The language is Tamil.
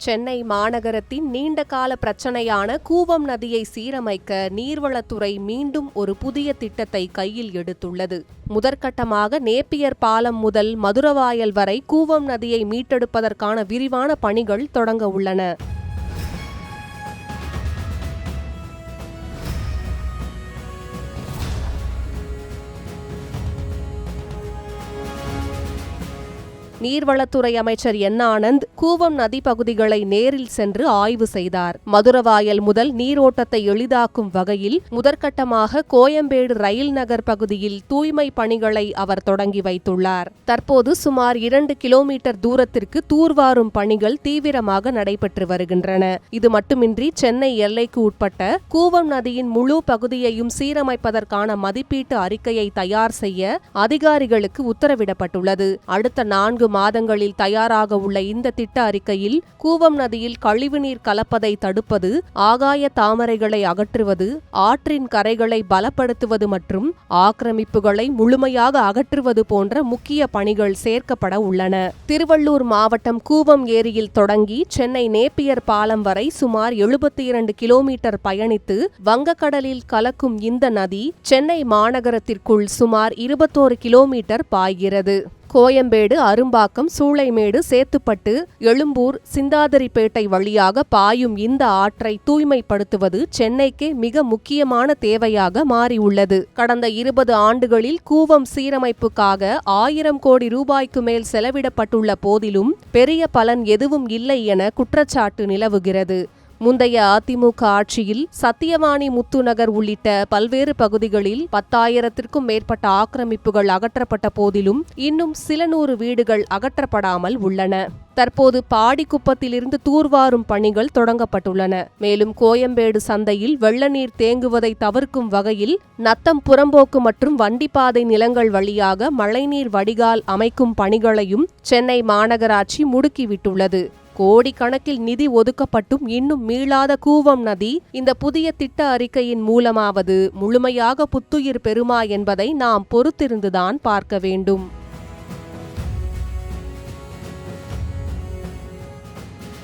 சென்னை மாநகரத்தின் நீண்டகால பிரச்சனையான கூவம் நதியை சீரமைக்க நீர்வளத்துறை மீண்டும் ஒரு புதிய திட்டத்தை கையில் எடுத்துள்ளது. முதற்கட்டமாக நேப்பியர் பாலம் முதல் மதுரவாயல் வரை கூவம் நதியை மீட்டெடுப்பதற்கான விரிவான பணிகள் தொடங்க உள்ளன. நீர்வளத்துறை அமைச்சர் என். ஆனந்த் கூவம் நதி பகுதிகளை நேரில் சென்று ஆய்வு செய்தார். மதுரவாயல் முதல் நீரோட்டத்தை எளிதாக்கும் வகையில் முதற்கட்டமாக கோயம்பேடு ரயில் நகர் பகுதியில் தூய்மை பணிகளை அவர் தொடங்கி வைத்துள்ளார். தற்போது சுமார் 2 கிலோமீட்டர் தூரத்திற்கு தூர்வாரும் பணிகள் தீவிரமாக நடைபெற்று வருகின்றன. இது மட்டுமின்றி சென்னை எல்லைக்கு உட்பட்ட கூவம் நதியின் முழு பகுதியையும் சீரமைப்பதற்கான மதிப்பீட்டு அறிக்கையை தயார் செய்ய அதிகாரிகளுக்கு உத்தரவிடப்பட்டுள்ளது. அடுத்த 4 மாதங்களில் தயாராக உள்ள இந்த திட்ட அறிக்கையில் கூவம் நதியில் கழிவுநீர் கலப்பதை தடுப்பது, ஆகாய தாமரைகளை அகற்றுவது, ஆற்றின் கரைகளை பலப்படுத்துவது மற்றும் ஆக்கிரமிப்புகளை முழுமையாக அகற்றுவது போன்ற முக்கிய பணிகள் சேர்க்கப்பட உள்ளன. திருவள்ளூர் மாவட்டம் கூவம் ஏரியில் தொடங்கி சென்னை நேப்பியர் பாலம் வரை சுமார் 72 கிலோமீட்டர் பயணித்து வங்கக்கடலில் கலக்கும் இந்த நதி சென்னை மாநகரத்திற்குள் சுமார் 21 கிலோமீட்டர் பாய்கிறது. கோயம்பேடு, அரும்பாக்கம், சூளைமேடு, சேத்துப்பட்டு, எழும்பூர், சிந்தாதிரிப்பேட்டை வழியாக பாயும் இந்த ஆற்றை தூய்மைப்படுத்துவது சென்னைக்கே மிக முக்கியமான தேவையாக மாறியுள்ளது. கடந்த 20 ஆண்டுகளில் கூவம் சீரமைப்புக்காக 1000 கோடி ரூபாய்க்கு மேல் செலவிடப்பட்டுள்ள போதிலும் பெரிய பலன் எதுவும் இல்லை என குற்றச்சாட்டு நிலவுகிறது. முந்தைய அதிமுக ஆட்சியில் சத்தியவாணி, முத்துநகர் உள்ளிட்ட பல்வேறு பகுதிகளில் 10,000த்திற்கும் மேற்பட்ட ஆக்கிரமிப்புகள் அகற்றப்பட்ட போதிலும் இன்னும் சில 100 வீடுகள் அகற்றப்படாமல் உள்ளன. தற்போது பாடிக்குப்பத்திலிருந்து தூர்வாரும் பணிகள் தொடங்கப்பட்டுள்ளன. மேலும் கோயம்பேடு சந்தையில் வெள்ள நீர் தேங்குவதை தவிர்க்கும் வகையில் நத்தம் புறம்போக்கு மற்றும் வண்டிப்பாதை நிலங்கள் வழியாக மழைநீர் வடிகால் அமைக்கும் பணிகளையும் சென்னை மாநகராட்சி முடுக்கிவிட்டுள்ளது. கோடிக்கணக்கில் நிதி ஒதுக்கப்பட்டும் இன்னும் மீளாத கூவம் நதி இந்த புதிய திட்ட அறிக்கையின் மூலமாவது முழுமையாக புத்துயிர் பெறுமா என்பதை நாம் பொறுத்திருந்துதான் பார்க்க வேண்டும்.